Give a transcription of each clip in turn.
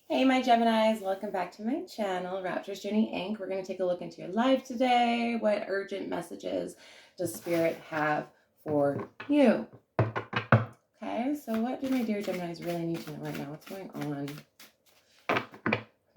Hey, my Geminis, welcome back to my channel, Rapture's Journey Inc. We're going to take a look into your life today. What urgent messages does Spirit have for you? Okay, so what do my dear Geminis really need to know right now? What's going on?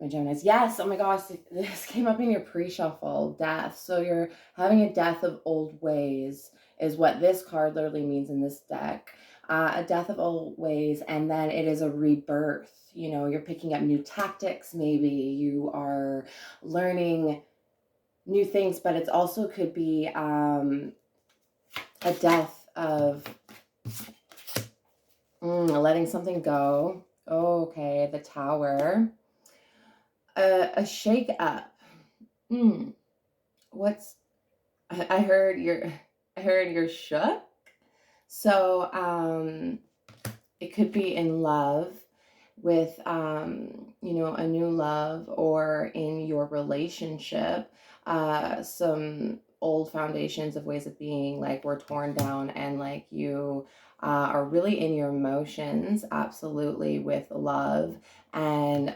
My Geminis, yes, oh my gosh, this came up in your pre-shuffle, death. So you're having a death of old ways is what this card literally means in this deck. A death of old ways, and then it is a rebirth. You know, you're picking up new tactics, maybe you are learning new things, but it also could be a death of letting something go. Okay, the Tower. A shake up. What's I heard you're shook. So it could be in love with a new love, or in your relationship, some old foundations of ways of being like were torn down, and like you are really in your emotions, absolutely, with love, and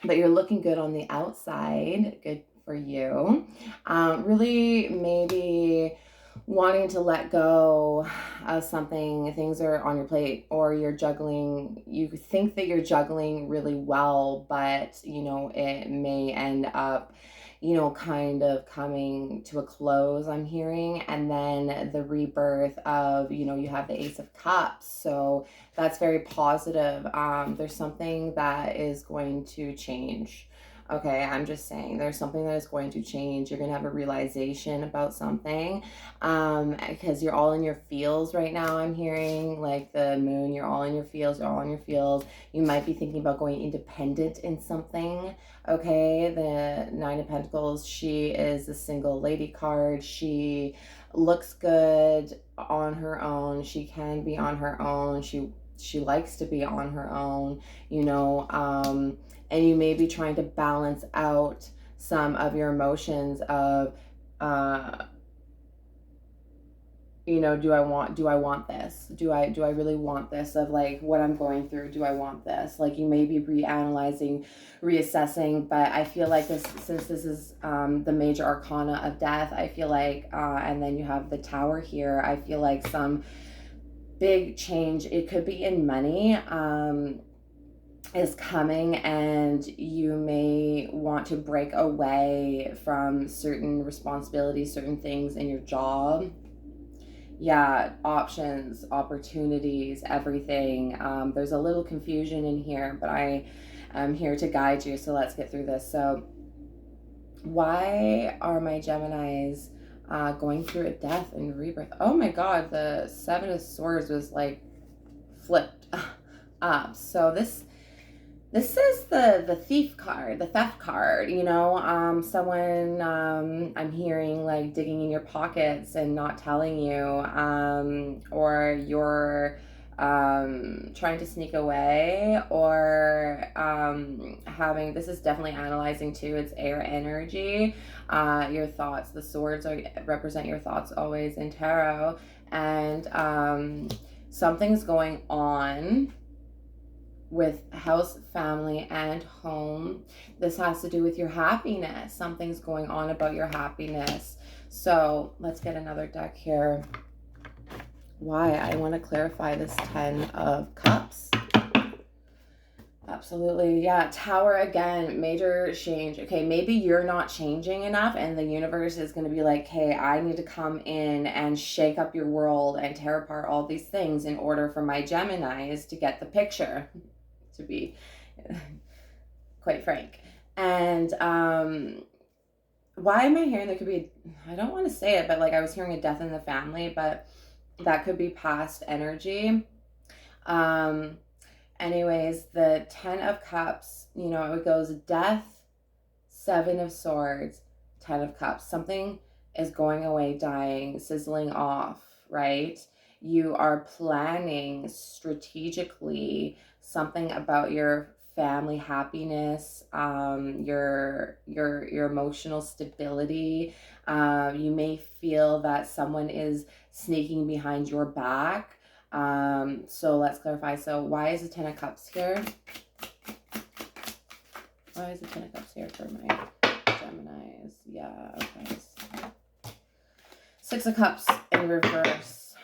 but you're looking good on the outside. Good for you. Really, maybe wanting to let go of something. Things are on your plate, or you're juggling. You think that you're juggling really well, but it may end up kind of coming to a close, I'm hearing. And then the rebirth of, you have the Ace of Cups. So that's very positive. There's something that is going to change. Okay, I'm just saying there's something that is going to change. You're going to have a realization about something, because you're all in your feels right now. I'm hearing like the moon, you're all in your feels, you're all in your feels. You might be thinking about going independent in something. Okay, the Nine of Pentacles, she is the single lady card. She looks good on her own. She can be on her own. She likes to be on her own, and you may be trying to balance out some of your emotions of do I want this? Do I really want this? Of like what I'm going through, do I want this? Like you may be reanalyzing, reassessing, but I feel like since this is the major arcana of death, I feel like, and then you have the Tower here, I feel like some big change, it could be in money, is coming, and you may want to break away from certain responsibilities, certain things in your job. Yeah, options, opportunities, everything. There's a little confusion in here, but I am here to guide you. So let's get through this. So why are my Geminis going through a death and rebirth? Oh my God, the Seven of Swords was like flipped up. So this is the thief card, the theft card, someone, I'm hearing like digging in your pockets and not telling you, or you're trying to sneak away, or having, this is definitely analyzing too, it's air energy, your thoughts, the swords represent your thoughts always in tarot, and something's going on with house, family, and home. This has to do with your happiness. Something's going on about your happiness. So let's get another deck here. Why? I want to clarify this Ten of Cups. Absolutely. Yeah. Tower again, major change. Okay, maybe you're not changing enough, and the universe is going to be like, hey, I need to come in and shake up your world and tear apart all these things in order for my Geminis to get the picture, to be quite frank. And why am I hearing there could be, I don't want to say it, but like I was hearing a death in the family, but that could be past energy. Anyways, the Ten of Cups, it goes death, Seven of Swords, Ten of Cups. Something is going away, dying, sizzling off, right? You are planning strategically something about your family happiness, your emotional stability. You may feel that someone is sneaking behind your back. So let's clarify. So why is the Ten of Cups here? Why is the Ten of Cups here for my Geminis? Yeah, okay. Six of Cups in reverse.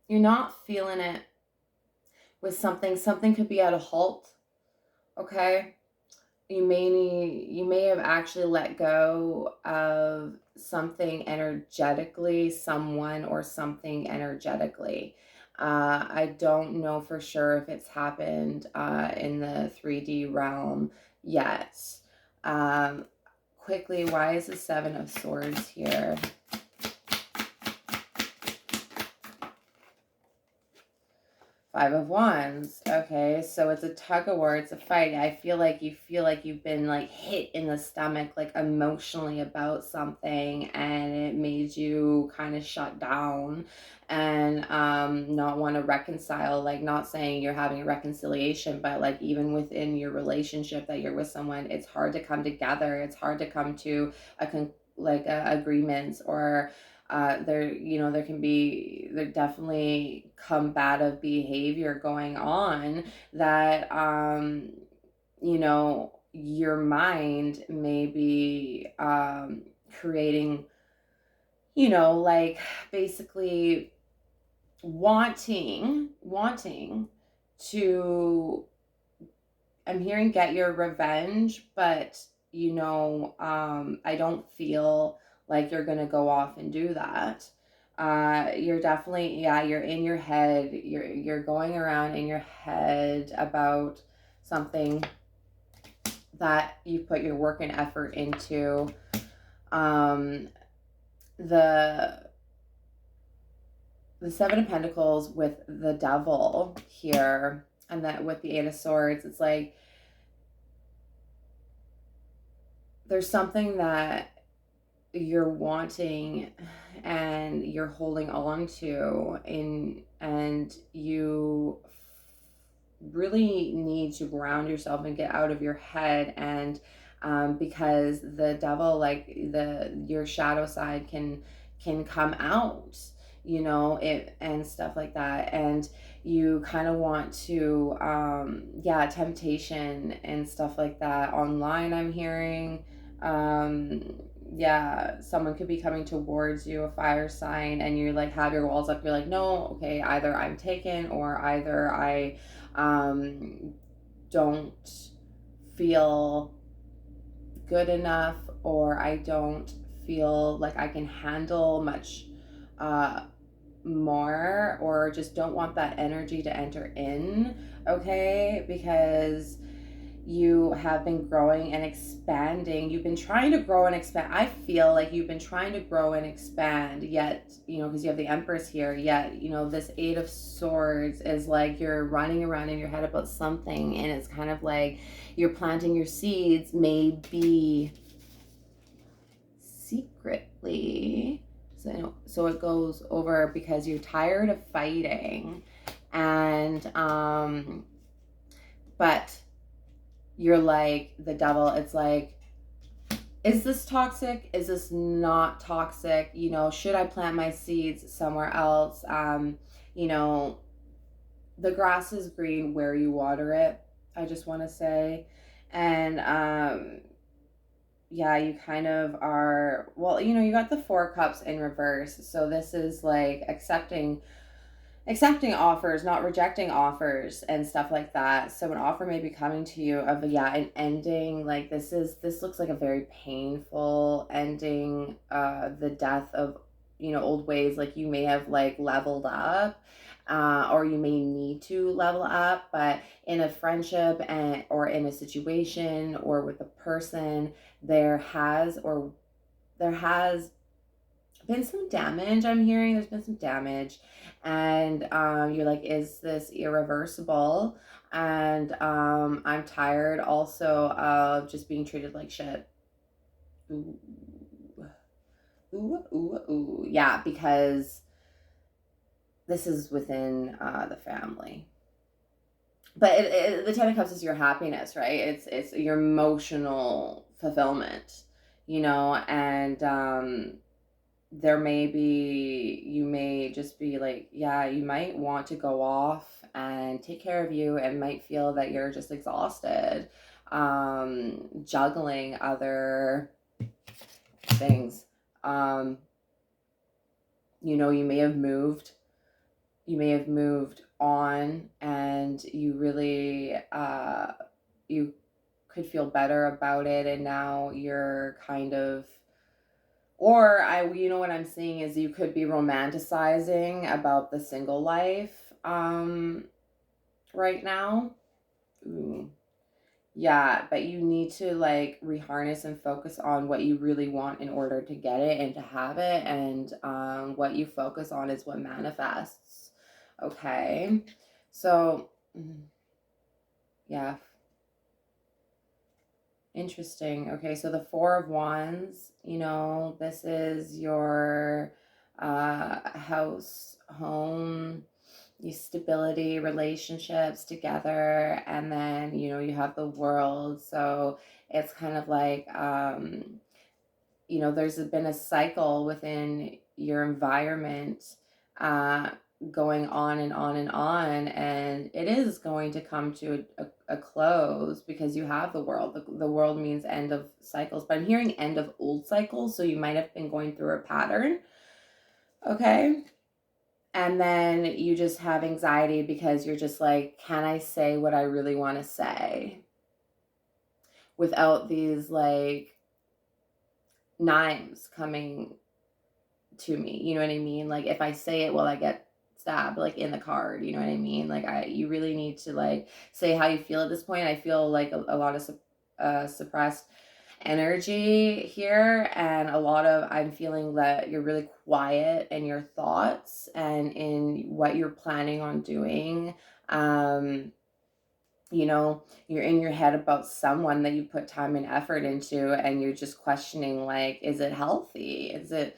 You're not feeling it with something. Something could be at a halt, okay? You may have actually let go of something energetically, someone or something energetically. I don't know for sure if it's happened in the 3D realm yet. Quickly, why is the Seven of Swords here? Five of Wands. Okay, so it's a tug of war. It's a fight. I feel like you've been like hit in the stomach, like emotionally about something, and it made you kind of shut down and not want to reconcile. Like, not saying you're having a reconciliation, but like even within your relationship that you're with someone, it's hard to come together. It's hard to come to agreements, or there definitely combative behavior going on that your mind may be creating, like basically wanting to, I'm hearing get your revenge, but I don't feel like you're gonna go off and do that. You're definitely, yeah, you're in your head. You're going around in your head about something that you put your work and effort into. The Seven of Pentacles with the Devil here, and that with the Eight of Swords, it's like there's something that you're wanting and you're holding on to, and you really need to ground yourself and get out of your head. And because the devil, like your shadow side can come out, it and stuff like that, and you kind of want to temptation and stuff like that online, I'm hearing. Yeah, someone could be coming towards you, a fire sign, and you like have your walls up. You're like, no, okay, either I'm taken, or either I don't feel good enough, or I don't feel like I can handle much more, or just don't want that energy to enter in, okay? Because you have been growing and expanding. You've been trying to grow and expand. I feel like you've been trying to grow and expand, yet, because you have the Empress here, yet, this Eight of Swords is like you're running around in your head about something, and it's kind of like you're planting your seeds, maybe secretly. So it goes over because you're tired of fighting, and but you're like the devil. It's like, is this toxic? Is this not toxic? Should I plant my seeds somewhere else? The grass is green where you water it, I just want to say. And yeah, you kind of are, well, you got the Four Cups in reverse. So this is like accepting offers, not rejecting offers and stuff like that. So an offer may be coming to you of an ending. Like this looks like a very painful ending, the death of old ways. Like you may have like leveled up, or you may need to level up, but in a friendship or in a situation or with a person, there has been some damage. I'm hearing there's been some damage, and you're like, is this irreversible? And I'm tired also of just being treated like shit. Ooh. Ooh, ooh, ooh. Yeah, because this is within the family. But the Ten of Cups is your happiness, right? It's your emotional fulfillment, and you may just be like, yeah, you might want to go off and take care of you, and might feel that you're just exhausted, juggling other things. Um, you you may have moved on, and you really, you could feel better about it, and now you're kind of, or what I'm seeing is you could be romanticizing about the single life, right now. Ooh. Yeah, but you need to like reharness and focus on what you really want in order to get it and to have it. And what you focus on is what manifests. Okay. So, yeah, interesting. Okay, so the Four of Wands, this is your house, home, your stability, relationships together, and then you have the world. So it's kind of like there's been a cycle within your environment, uh, going on and on and on, and it is going to come to a close because you have the world. The world means end of cycles, but I'm hearing end of old cycles, so you might have been going through a pattern. Okay. And then you just have anxiety because you're just like, can I say what I really want to say without these like knives coming to me? You know what I mean? Like if I say it, will I get stabbed like in the card? You know what I mean? Like you really need to like say how you feel at this point. I feel like a lot of suppressed energy here, and a lot of, I'm feeling that you're really quiet in your thoughts and in what you're planning on doing. um you're in your head about someone that you put time and effort into, and you're just questioning like, is it healthy? Is it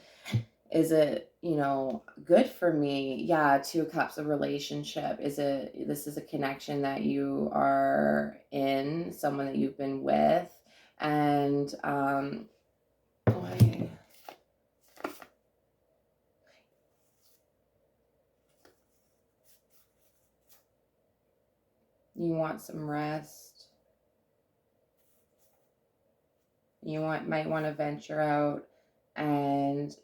good for me? Yeah, Two of Cups, of relationship. This is a connection that you are in, someone that you've been with, and why? You want some rest. Might want to venture out, and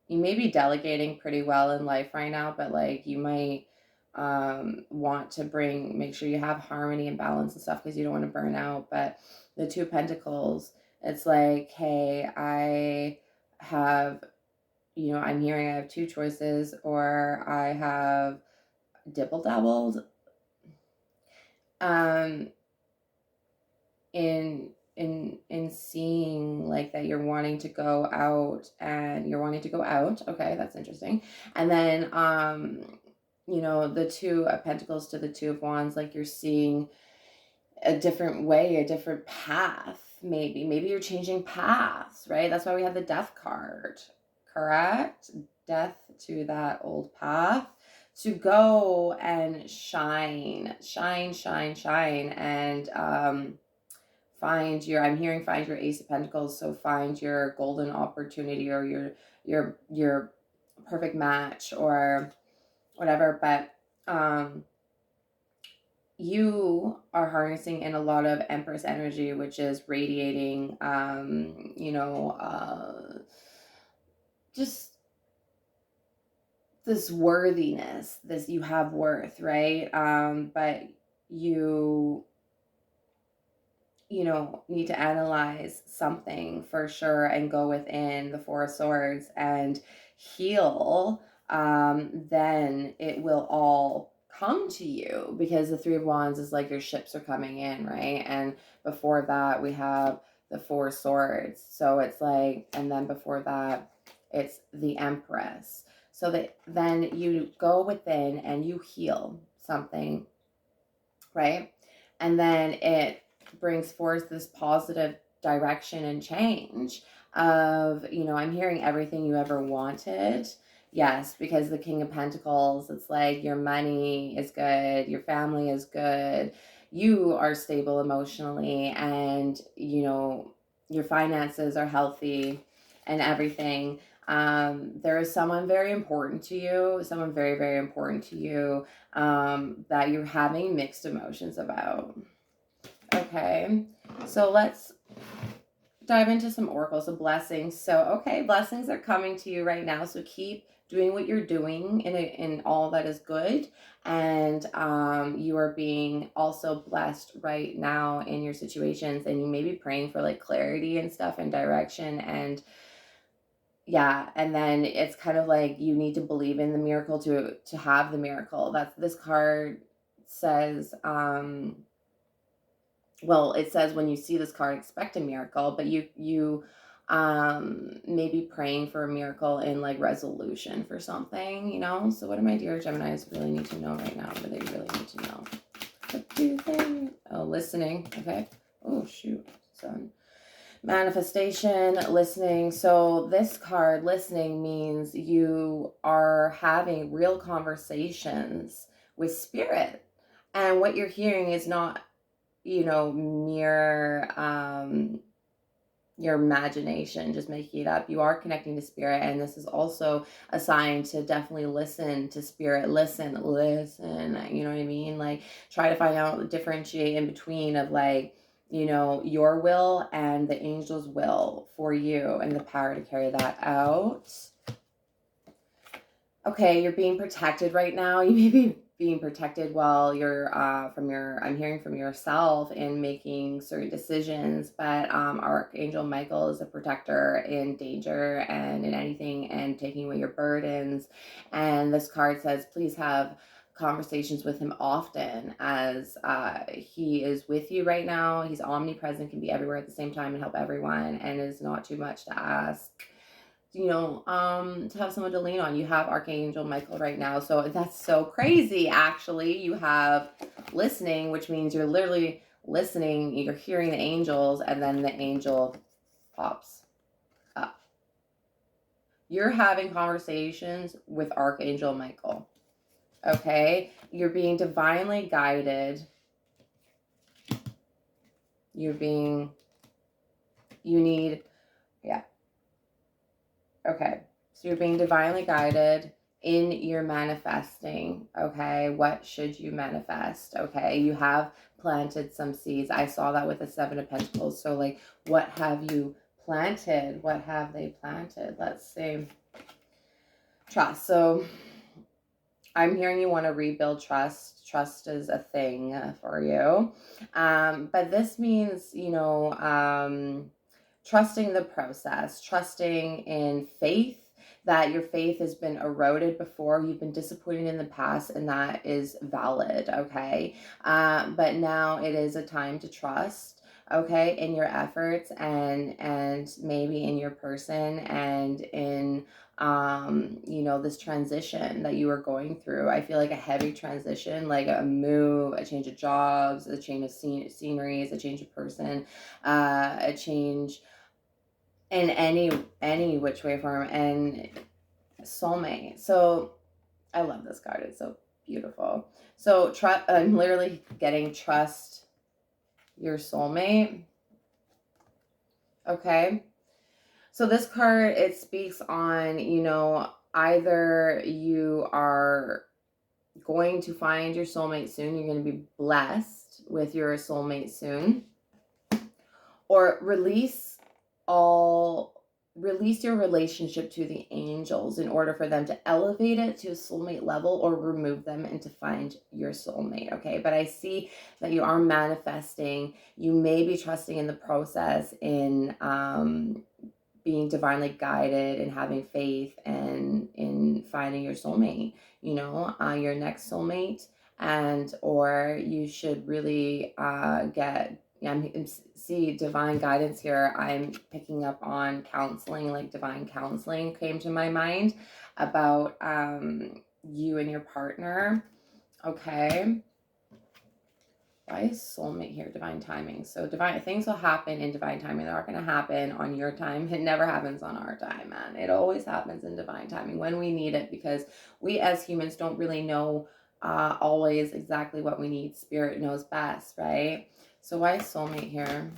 you may be delegating pretty well in life right now, but like you might want to make sure you have harmony and balance and stuff because you don't want to burn out. But the Two of Pentacles, it's like, hey, have I'm hearing I have two choices, or I have dibble dabbled um in seeing like that you're wanting to go out, and you're wanting to go out. Okay, that's interesting. And then the Two of Pentacles to the Two of Wands, like you're seeing a different way, a different path. Maybe you're changing paths, right? That's why we have the Death card. Correct? Death to that old path, to go and shine, and I'm hearing find your Ace of Pentacles. So find your golden opportunity, or your perfect match, or whatever. But you are harnessing in a lot of Empress energy, which is radiating just this worthiness, this, you have worth, right? But you need to analyze something for sure, and go within the Four of Swords and heal. Then it will all come to you, because the Three of Wands is like your ships are coming in, right? And before that we have the Four of Swords, so it's like, and then before that it's the Empress. So that then you go within and you heal something, right? And then it brings forth this positive direction and change of, I'm hearing everything you ever wanted. Yes, because the King of Pentacles, it's like your money is good, your family is good, you are stable emotionally, and your finances are healthy and everything. There is someone very important to you, someone very, very important to you, that you're having mixed emotions about. Okay, so let's dive into some oracles of blessings. So, okay, blessings are coming to you right now. So keep doing what you're doing in all that is good. And you are being also blessed right now in your situations. And you may be praying for like clarity and stuff and direction. And yeah, and then it's kind of like you need to believe in the miracle to have the miracle. That's this card says well, it says when you see this card, expect a miracle, but you may be praying for a miracle in like resolution for something, you know. So what do my dear Geminis really need to know right now? What do they really need to know? What do they? Oh, listening. Okay. Oh shoot, son. Manifestation, listening. So this card, listening, means you are having real conversations with spirit, and what you're hearing is not, you know, mere your imagination just making it up. You are connecting to spirit, and this is also a sign to definitely listen to spirit. Listen, you know what I mean? Like, try to find out, differentiate in between of like, you know, your will and the angel's will for you and the power to carry that out. Okay, you're being protected right now. You may be being protected while you're I'm hearing from yourself in making certain decisions, but Archangel Michael is a protector in danger and in anything and taking away your burdens. And this card says, please have conversations with him often, as he is with you right now. He's omnipresent, can be everywhere at the same time and help everyone, and is not too much to ask, you know, to have someone to lean on. You have Archangel Michael right now. So that's so crazy. Actually, you have listening, which means you're literally listening, you're hearing the angels, and then the angel pops up. You're having conversations with Archangel Michael. Okay, you're being divinely guided. You need, yeah. Okay, so you're being divinely guided in your manifesting. Okay, what should you manifest? Okay, you have planted some seeds. I saw that with the Seven of Pentacles. So like, what have you planted? What have they planted? Let's see. Trust. So I'm hearing you want to rebuild trust. Trust is a thing for you. But this means, you know, trusting the process, trusting in faith, that your faith has been eroded before, you've been disappointed in the past, and that is valid, okay? But now it is a time to trust, okay, in your efforts and maybe in your person and in you know, this transition that you are going through. I feel like a heavy transition, like a move, a change of jobs, a change of sceneries, a change of person, a change in any which way form, and soulmate. So I love this card. It's so beautiful. So I'm literally getting trust your soulmate. Okay. So this card, it speaks on, you know, either you are going to find your soulmate soon, you're going to be blessed with your soulmate soon, or release your relationship to the angels in order for them to elevate it to a soulmate level, or remove them and to find your soulmate. Okay, but I see that you are manifesting. You may be trusting in the process, in being divinely guided and having faith and in finding your soulmate, you know, your next soulmate. And or you should really get, yeah, see divine guidance here. I'm picking up on counseling, like divine counseling came to my mind about you and your partner. Okay, why is soulmate here? Divine timing. So divine things will happen in divine timing. They're not going to happen on your time. It never happens on our time, man. It always happens in divine timing when we need it, because we as humans don't really know always exactly what we need. Spirit knows best, right? So why is soulmate here?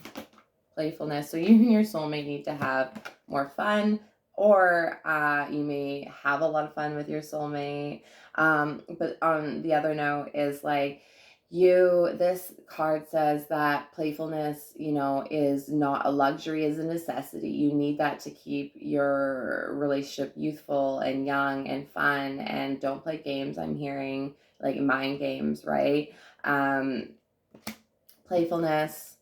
Playfulness. So you and your soulmate need to have more fun, Or you may have a lot of fun with your soulmate. But on the other note is like, this card says that playfulness, is not a luxury, is a necessity. You need that to keep your relationship youthful and young and fun, and don't play games. I'm hearing like mind games, right? um Playfulness,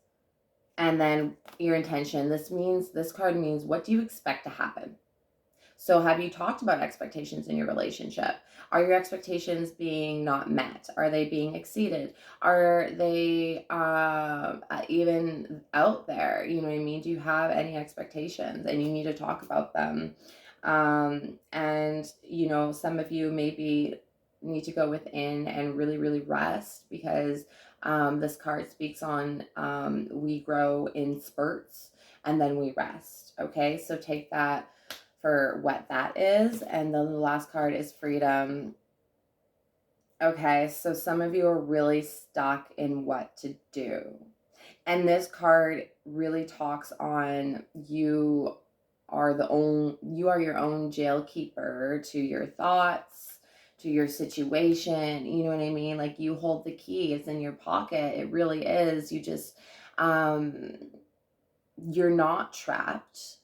and then your intention. This card means, what do you expect to happen? So have you talked about expectations in your relationship? Are your expectations being not met? Are they being exceeded? Are they even out there? You know what I mean? Do you have any expectations? And you need to talk about them. And, some of you maybe need to go within and really, really rest, because this card speaks on, we grow in spurts and then we rest. Okay, so take that for what that is. And then the last card is freedom. Okay, so some of you are really stuck in what to do. And this card really talks on, you are your own jail keeper to your thoughts, to your situation. You know what I mean? Like, you hold the key, it's in your pocket. It really is. You just you're not trapped.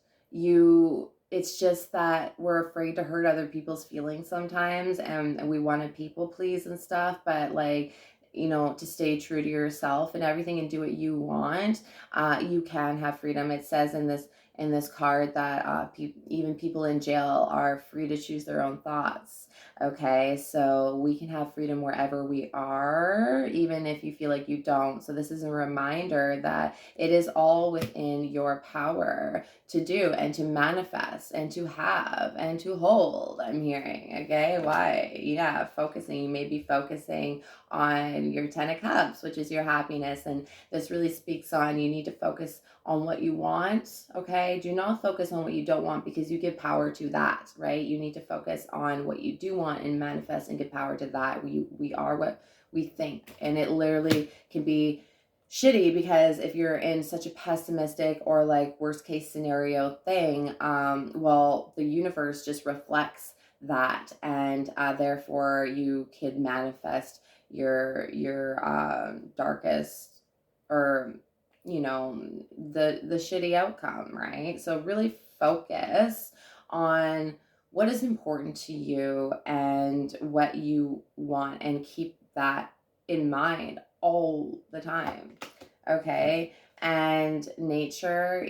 It's just that we're afraid to hurt other people's feelings sometimes, and we want to people please and stuff, but like, to stay true to yourself and everything and do what you want. You can have freedom. It says in this card that even people in jail are free to choose their own thoughts. Okay, so we can have freedom wherever we are, even if you feel like you don't. So this is a reminder that it is all within your power to do and to manifest and to have and to hold. I'm hearing, okay? Why? Yeah, focusing. You may be focusing on your 10 of Cups, which is your happiness. And this really speaks on, you need to focus on what you want, okay? Do not focus on what you don't want, because you give power to that, right? You need to focus on what you do want and manifest and give power to that. We are what we think. And it literally can be shitty, because if you're in such a pessimistic or like worst case scenario thing, well, the universe just reflects that, and therefore you could manifest your darkest, or the shitty outcome, right? So really focus on what is important to you and what you want, and keep that in mind all the time. Okay, and nature,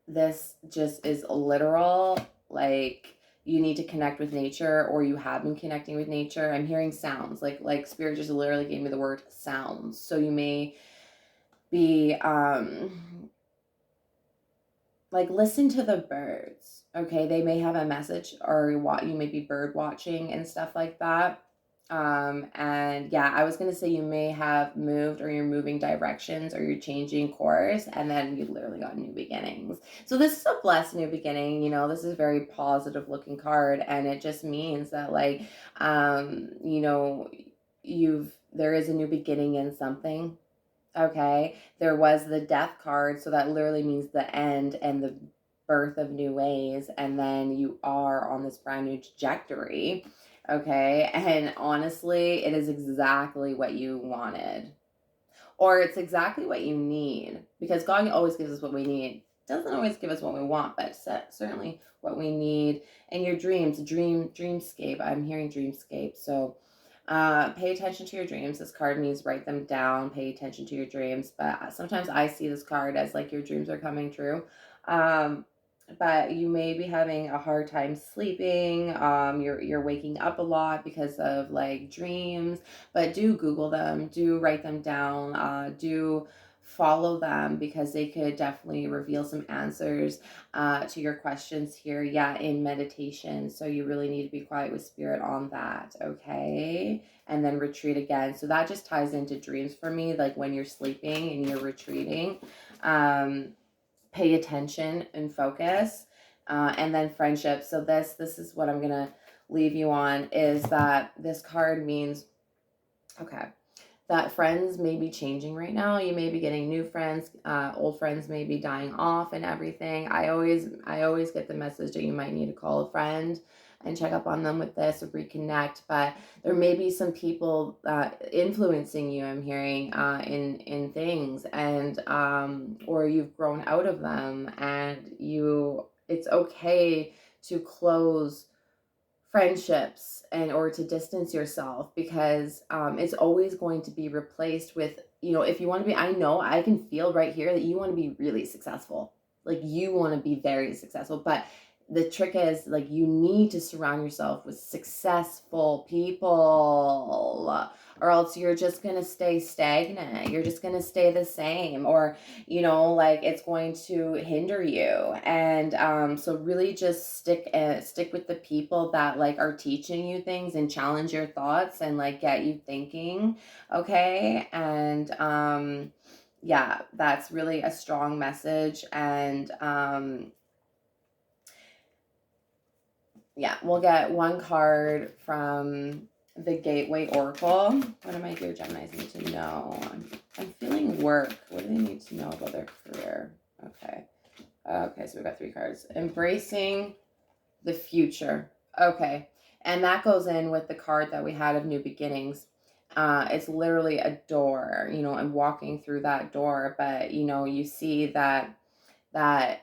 this just is literal. Like, you need to connect with nature, or you have been connecting with nature. I'm hearing sounds, like spirit just literally gave me the word sounds. So you may be like, listen to the birds. Okay, they may have a message, or you may be bird watching and stuff like that. And yeah, I was gonna say you may have moved, or you're moving directions, or you're changing course, and then you literally got new beginnings. So this is a blessed new beginning. This is a very positive looking card, and it just means that, like, there is a new beginning in something. Okay, there was the death card, so that literally means the end and the birth of new ways, and then you are on this brand new trajectory. Okay, and honestly, it is exactly what you wanted, or it's exactly what you need, because God always gives us what we need. Doesn't always give us what we want, but certainly what we need. And your dreamscape. I'm hearing dreamscape. So pay attention to your dreams. This card means write them down, pay attention to your dreams. But sometimes I see this card as like your dreams are coming true. But you may be having a hard time sleeping. You're waking up a lot because of like dreams. But do Google them, do write them down, do follow them, because they could definitely reveal some answers to your questions here. Yeah, in meditation. So you really need to be quiet with spirit on that. Okay, and then retreat again. So that just ties into dreams for me, like when you're sleeping and you're retreating. Pay attention and focus. And then friendship. So this is what I'm gonna leave you on, is that this card means, okay, that friends may be changing right now. You may be getting new friends, old friends may be dying off and everything. I always get the message that you might need to call a friend and check up on them with this or reconnect. But there may be some people influencing you, I'm hearing, in things, and or you've grown out of them, and it's okay to close friendships and or to distance yourself, because it's always going to be replaced with, if you want to be, I know I can feel right here that you want to be really successful, like you want to be very successful, but the trick is, like, you need to surround yourself with successful people, or else you're just going to stay stagnant, you're just going to stay the same, or like it's going to hinder you. And so really just stick with the people that like are teaching you things and challenge your thoughts and like get you thinking. Okay. And yeah, that's really a strong message. And yeah, we'll get one card from the Gateway Oracle. What do my dear Geminis need to know? I'm feeling work. What do they need to know about their career? Okay. Okay, so we got 3 cards. Embracing the future. Okay. And that goes in with the card that we had of New Beginnings. It's literally a door, and walking through that door, but you see that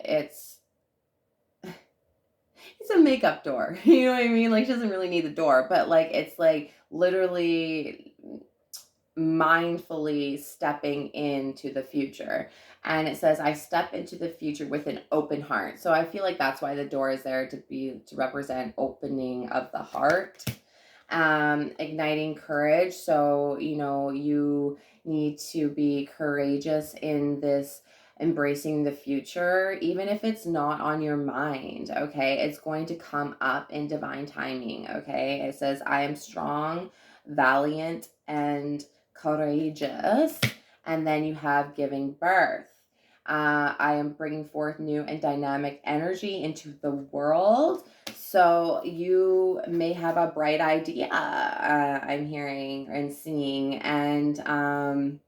it's a makeup door. You know what I mean? Like, she doesn't really need the door, but like it's like literally mindfully stepping into the future. And it says, I step into the future with an open heart. So I feel like that's why the door is there, to represent opening of the heart, igniting courage. So, you need to be courageous in this embracing the future, even if it's not on your mind. Okay, it's going to come up in divine timing. Okay, it says, I am strong, valiant, and courageous. And then you have giving birth. I am bringing forth new and dynamic energy into the world. So you may have a bright idea, I'm hearing and seeing, and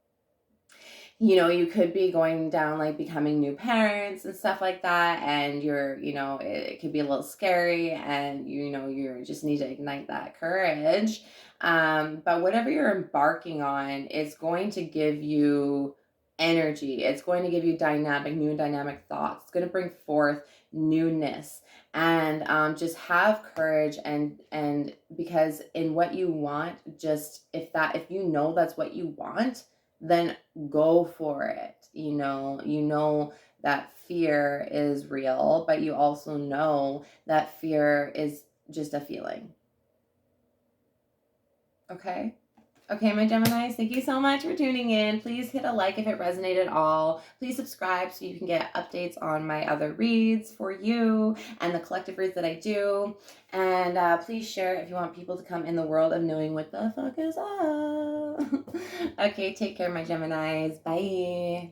you could be going down like becoming new parents and stuff like that, and it could be a little scary, and you just need to ignite that courage. But whatever you're embarking on, it's going to give you energy. It's going to give you new and dynamic thoughts. It's going to bring forth newness, and just have courage, and because in what you want, just if that's what you want, then go for it. That fear is real, but you also know that fear is just a feeling. Okay. Okay, my Geminis, thank you so much for tuning in. Please hit a like if it resonated at all. Please subscribe so you can get updates on my other reads for you and the collective reads that I do. And please share if you want people to come in the world of knowing what the fuck is up. Okay, take care, my Geminis. Bye.